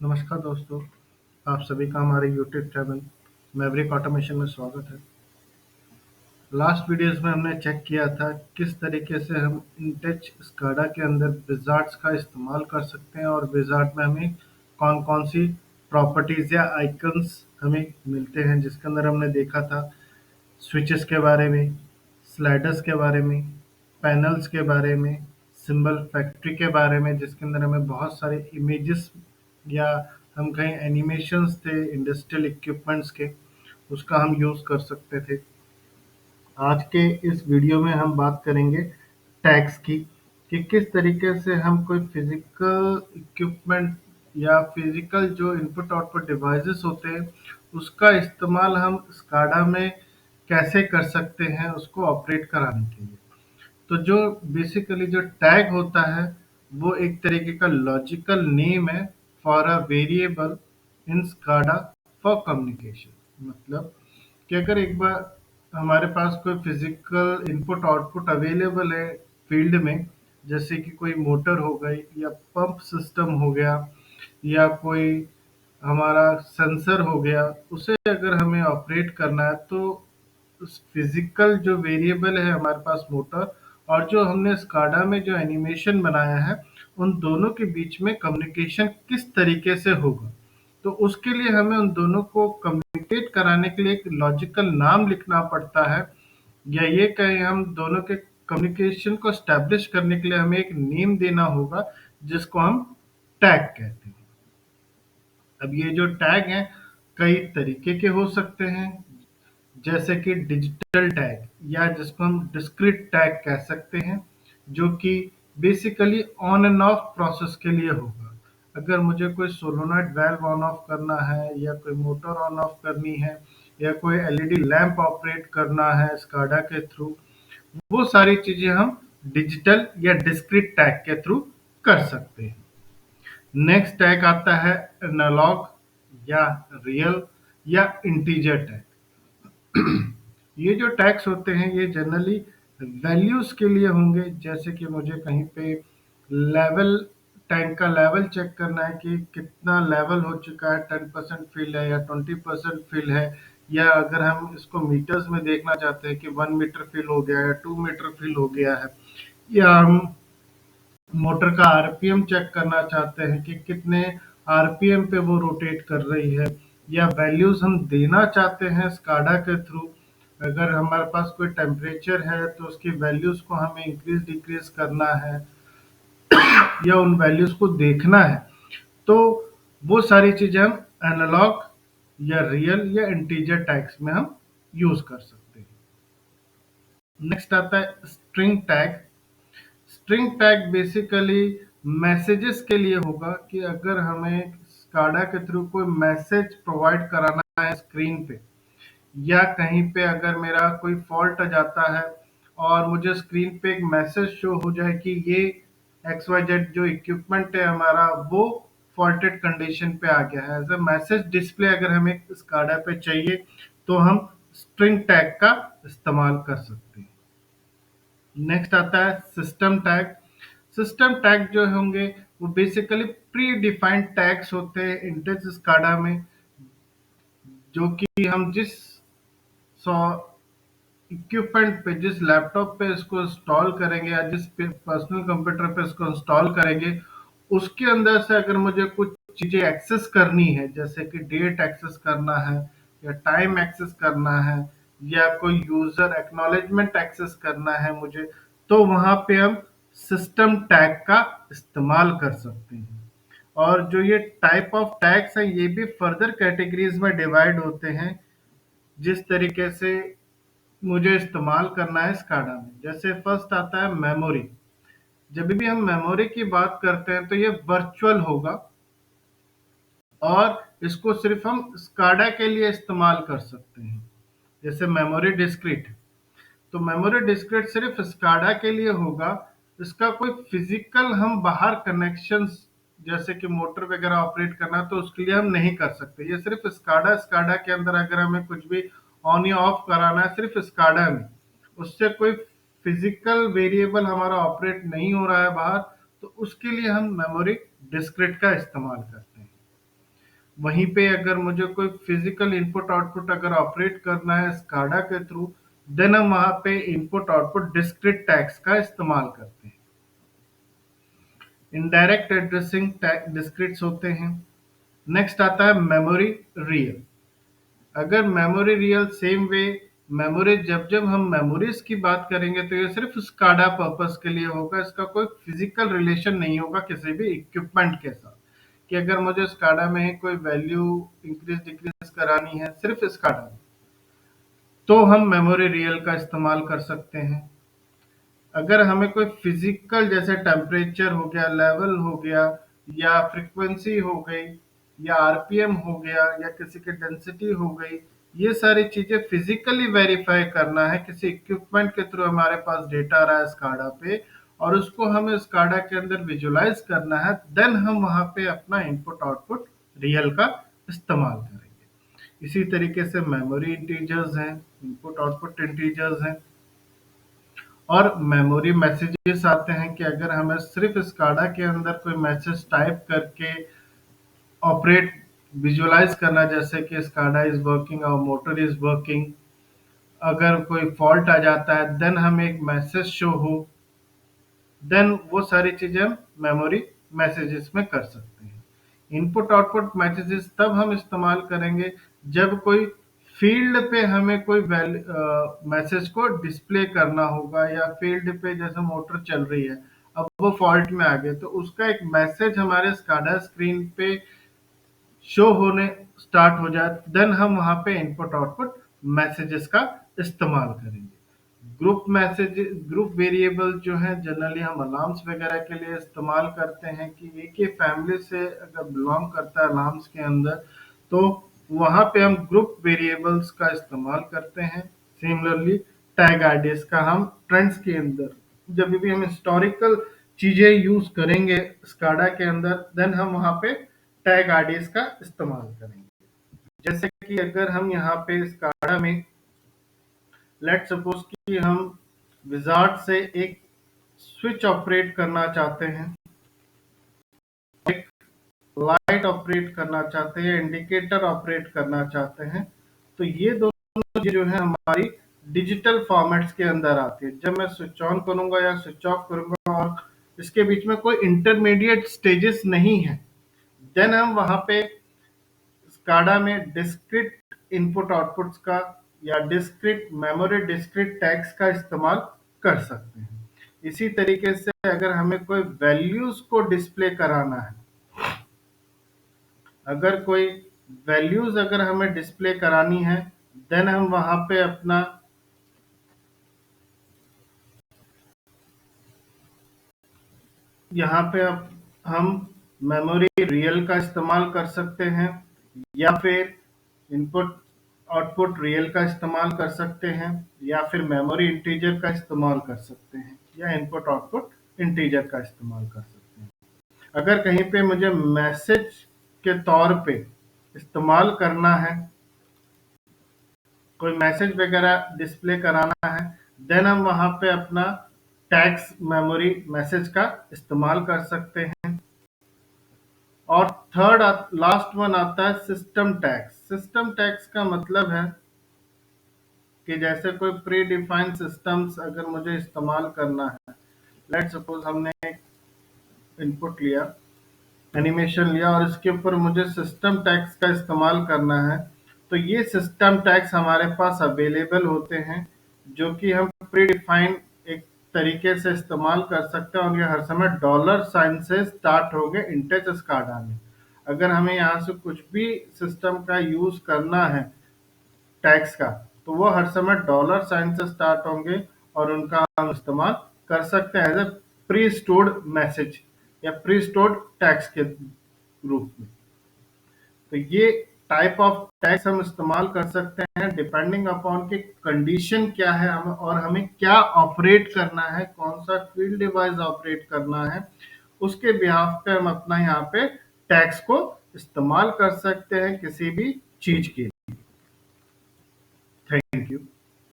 नमस्कार दोस्तों, आप सभी का हमारे यूट्यूब चैनल मैवरिक ऑटोमेशन में स्वागत है। लास्ट वीडियोस में हमने चेक किया था किस तरीके से हम इंटेच स्काडा के अंदर विजार्ड्स का इस्तेमाल कर सकते हैं और विजार्ड में हमें कौन-कौन सी प्रॉपर्टीज़ या आइकन्स हमें मिलते हैं, जिसके अंदर हमने देखा था स्विचेस के बारे में, स्लाइडर्स के बारे में, पैनल्स के बारे में, सिंबल फैक्ट्री के बारे में, जिसके अंदर हमें बहुत सारे इमेजेस या हम कहें एनिमेशंस थे इंडस्ट्रियल इक्विपमेंट्स के, उसका हम यूज़ कर सकते थे। आज के इस वीडियो में हम बात करेंगे टैग्स की कि किस तरीके से हम कोई फिजिकल इक्विपमेंट या फिजिकल जो इनपुट आउटपुट डिवाइसेस होते हैं उसका इस्तेमाल हम स्काडा में कैसे कर सकते हैं उसको ऑपरेट कराने के लिए। तो जो बेसिकली जो टैग होता है वो एक तरीके का लॉजिकल नेम है for a variable in SCADA for communication. मतलब कि अगर एक बार हमारे पास कोई फिजिकल इनपुट आउटपुट अवेलेबल है फील्ड में, जैसे कि कोई मोटर हो गई या पंप सिस्टम हो गया या कोई हमारा सेंसर हो गया, उसे अगर हमें ऑपरेट करना है तो उस फिजिकल जो वेरिएबल है हमारे पास मोटर और जो हमने स्काडा में जो एनिमेशन बनाया है उन दोनों के बीच में कम्युनिकेशन किस तरीके से होगा। तो उसके लिए हमें उन दोनों को कम्युनिकेट कराने के लिए एक लॉजिकल नाम लिखना पड़ता है, या ये कहें हम दोनों के कम्युनिकेशन को स्टैब्लिश करने के लिए हमें एक नेम देना होगा जिसको हम टैग कहते हैं। अब ये जो टैग हैं कई तरीके के हो सकते हैं, जैसे कि डिजिटल टैग या जिसको हम डिस्क्रीट टैग कह सकते हैं, जो कि basically on end of process के लिए होगा। अगर मुझे कोई सोलोनॉइड वाल्व ऑन ऑफ करना है या कोई मोटर ऑन ऑफ करनी है या कोई एलईडी लैंप ऑपरेट करना है स्काडा के थ्रू, वो सारी चीजें हम डिजिटल या डिस्क्रीट टैग के थ्रू कर सकते हैं। नेक्स्ट टैग आता है एनालॉग या रियल या इंटीजर टैग। ये जो टैग्स होते हैं ये जनरली वैल्यूज के लिए होंगे, जैसे कि मुझे कहीं पे लेवल टैंक का लेवल चेक करना है कि कितना लेवल हो चुका है, 10% फिल है या 20% फिल है, या अगर हम इसको मीटर्स में देखना चाहते हैं कि 1 मीटर फिल हो गया है, 2 मीटर फिल हो गया है, या हम मोटर का आरपीएम चेक करना चाहते हैं कि कितने आरपीएम पे वो रोटेट कर रही है, या वैल्यूज हम देना चाहते हैं स्काडा के थ्रू। अगर हमारे पास कोई टेम्परेचर है तो उसकी वैल्यूज को हमें इंक्रीज डिक्रीज करना है या उन वैल्यूज को देखना है, तो वो सारी चीजें हम एनालॉग या रियल या इंटीजर टैग्स में हम यूज कर सकते हैं। नेक्स्ट आता है string tag. String tag basically messages के लिए होगा कि अगर हमें स्काडा के थ्रू कोई मैसेज प्रोवाइड कराना है स्क्रीन पे, या कहीं पे अगर मेरा कोई फॉल्ट आ जाता है और मुझे स्क्रीन पे एक मैसेज शो हो जाए कि ये एक्स वाई जेड जो इक्विपमेंट है हमारा वो फॉल्टेड कंडीशन पे आ गया है, एज अ मैसेज डिस्प्ले अगर हमें स्काडा पे चाहिए तो हम स्ट्रिंग टैग का इस्तेमाल कर सकते हैं। नेक्स्ट आता है सिस्टम टैग। सिस्टम टैग जो होंगे वो बेसिकली प्री डिफाइंड टैग्स होते हैं इंटेक्स स्काडा में, जो कि हम जिस सॉ इक्विपमेंट पे, जिस लैपटॉप पे इसको इंस्टॉल करेंगे या जिस पर्सनल कंप्यूटर पे इसको इंस्टॉल करेंगे, उसके अंदर से अगर मुझे कुछ चीजें एक्सेस करनी है, जैसे कि डेट एक्सेस करना है या टाइम एक्सेस करना है या कोई यूजर एक्नॉलेजमेंट एक्सेस करना है मुझे, तो वहां पे हम सिस्टम टैग का इस्तेमाल कर सकते हैं। और जो ये टाइप ऑफ टैग्स हैं ये भी फर्दर कैटेगरीज में डिवाइड होते हैं, जिस तरीके से मुझे इस्तेमाल करना है स्काडा में। जैसे फर्स्ट आता है मेमोरी। जब भी हम मेमोरी की बात करते हैं तो ये वर्चुअल होगा और इसको सिर्फ हम स्काडा के लिए इस्तेमाल कर सकते हैं। जैसे मेमोरी डिस्क्रीट, तो मेमोरी डिस्क्रीट सिर्फ स्काडा के लिए होगा। इसका कोई फिजिकल हम बाहर कनेक्शंस जैसे कि मोटर वगैरह ऑपरेट करना तो उसके लिए हम नहीं कर सकते। ये सिर्फ स्काडा स्काडा के अंदर अगर हमें कुछ भी ऑन या ऑफ कराना है सिर्फ स्काडा में, उससे कोई फिजिकल वेरिएबल हमारा ऑपरेट नहीं हो रहा है बाहर, तो उसके लिए हम मेमोरी डिस्क्रीट का इस्तेमाल करते हैं। वहीं पे अगर मुझे कोई फिजिकल इनपुट आउटपुट अगर ऑपरेट करना है स्काडा के थ्रू, देन हम वहां पे इनपुट आउटपुट डिस्क्रीट टैग्स का इस्तेमाल करते हैं। इनडायरेक्ट एड्रेसिंग डिस्क्रीट्स होते हैं। नेक्स्ट आता है मेमोरी रियल। अगर memory real same way, memory जब जब हम मेमोरीज की बात करेंगे तो ये सिर्फ स्काडा पर्पस के लिए होगा, इसका कोई फिजिकल रिलेशन नहीं होगा किसी भी इक्विपमेंट के साथ। कि अगर मुझे स्काडा में कोई वैल्यू इंक्रीज डिक्रीज करानी है सिर्फ स्काडा में, तो हम मेमोरी रियल का इस्तेमाल कर सकते हैं। अगर हमें कोई फिजिकल जैसे टेम्परेचर हो गया, लेवल हो गया, या फ्रीक्वेंसी हो गई, या आरपीएम हो गया, या किसी की डेंसिटी हो गई, ये सारी चीजें फिजिकली वेरीफाई करना है, किसी इक्विपमेंट के थ्रू हमारे पास डेटा आ रहा है स्काडा पे और उसको हमें स्काडा के अंदर विजुलाइज करना है, देन हम वहां पे अपना इनपुट आउटपुट रियल का इस्तेमाल करेंगे। इसी तरीके से मेमोरी इंटीजर्स हैं, इनपुट आउटपुट इंटीजर्स हैं। और मेमोरी मैसेजेस आते हैं कि अगर हमें सिर्फ स्काडा के अंदर कोई मैसेज टाइप करके ऑपरेट विजुअलाइज करना, जैसे कि स्काडा इज वर्किंग और मोटर इज वर्किंग, अगर कोई फॉल्ट आ जाता है देन हमें एक मैसेज शो हो, देन वो सारी चीजें हम मेमोरी मैसेजेस में कर सकते हैं। इनपुट आउटपुट मैसेजेस तब हम इस्तेमाल करेंगे जब कोई फील्ड पे हमें कोई मैसेज को डिस्प्ले करना होगा, या फील्ड पे जैसे मोटर चल रही है, अब वो फॉल्ट में आ गए तो उसका एक मैसेज हमारे स्काडा स्क्रीन पे शो होने स्टार्ट हो जाए, देन हम वहां पे इनपुट आउटपुट मैसेजेस का इस्तेमाल करेंगे। ग्रुप मैसेज, ग्रुप वेरिएबल जो है जनरली हम अलार्म्स वगैरह के लिए इस्तेमाल करते हैं कि एक ही फैमिली से अगर बिलोंग करता है अलार्म्स के अंदर, तो वहां पे हम ग्रुप वेरिएबल्स का इस्तेमाल करते हैं। सिमिलरली टैग आईडीज का हम ट्रेंड्स के अंदर जब भी हम हिस्टोरिकल चीजें यूज करेंगे स्काडा के अंदर, देन हम वहां पे टैग आईडीज का इस्तेमाल करेंगे। जैसे कि अगर हम यहाँ पे स्काडा में लेट सपोज कि हम विजार्ड से एक स्विच ऑपरेट करना चाहते हैं, एक लाइट ऑपरेट करना चाहते हैं, इंडिकेटर ऑपरेट करना चाहते हैं, तो ये दोनों चीजें जो है हमारी डिजिटल फॉर्मेट्स के अंदर आती है। जब मैं स्विच ऑन करूंगा या स्विच ऑफ करूंगा और इसके बीच में कोई इंटरमीडिएट स्टेजेस नहीं है, देन हम वहां पे स्काडा में डिस्क्रीट इनपुट आउटपुट्स का या डिस्क्रीट मेमोरी डिस्क्रीट टैग्स का इस्तेमाल कर सकते हैं। इसी तरीके से अगर हमें कोई वैल्यूज को डिस्प्ले कराना है, अगर कोई वैल्यूज अगर हमें डिस्प्ले करानी है, देन हम वहां पे अपना यहाँ पे अब हम मेमोरी रियल का इस्तेमाल कर सकते हैं, या फिर इनपुट आउटपुट रियल का इस्तेमाल कर सकते हैं, या फिर मेमोरी इंटीजर का इस्तेमाल कर सकते हैं, या इनपुट आउटपुट इंटीजर का इस्तेमाल कर सकते हैं। अगर कहीं पे मुझे मैसेज के तौर पे इस्तेमाल करना है, कोई मैसेज वगैरह डिस्प्ले कराना है, देन हम वहां पे अपना टैग्स मेमोरी मैसेज का इस्तेमाल कर सकते हैं। और थर्ड लास्ट वन आता है सिस्टम टैग्स। सिस्टम टैग्स का मतलब है कि जैसे कोई प्री डिफाइंड सिस्टम्स अगर मुझे इस्तेमाल करना है, लेट सपोज हमने एक इनपुट लिया, एनिमेशन लिया और इसके ऊपर मुझे सिस्टम टैग्स का इस्तेमाल करना है, तो ये सिस्टम टैग्स हमारे पास अवेलेबल होते हैं जो कि हम प्री डिफाइंड एक तरीके से इस्तेमाल कर सकते हैं, और ये हर समय डॉलर साइन से स्टार्ट होंगे इंटेच स्काडा में। अगर हमें यहाँ से कुछ भी सिस्टम का यूज करना है टैग्स का, तो वो हर समय डॉलर साइन से स्टार्ट होंगे और उनका हम इस्तेमाल कर सकते हैं as a pre stored message या प्री स्टोर्ड टैग्स के रूप में। तो ये टाइप ऑफ टैग्स हम इस्तेमाल कर सकते हैं डिपेंडिंग अपॉन कि कंडीशन क्या है हमें, और हमें क्या ऑपरेट करना है, कौन सा फील्ड डिवाइस ऑपरेट करना है, उसके बिहाफ पे हम अपना यहाँ पे टैग्स को इस्तेमाल कर सकते हैं किसी भी चीज के लिए। Thank you.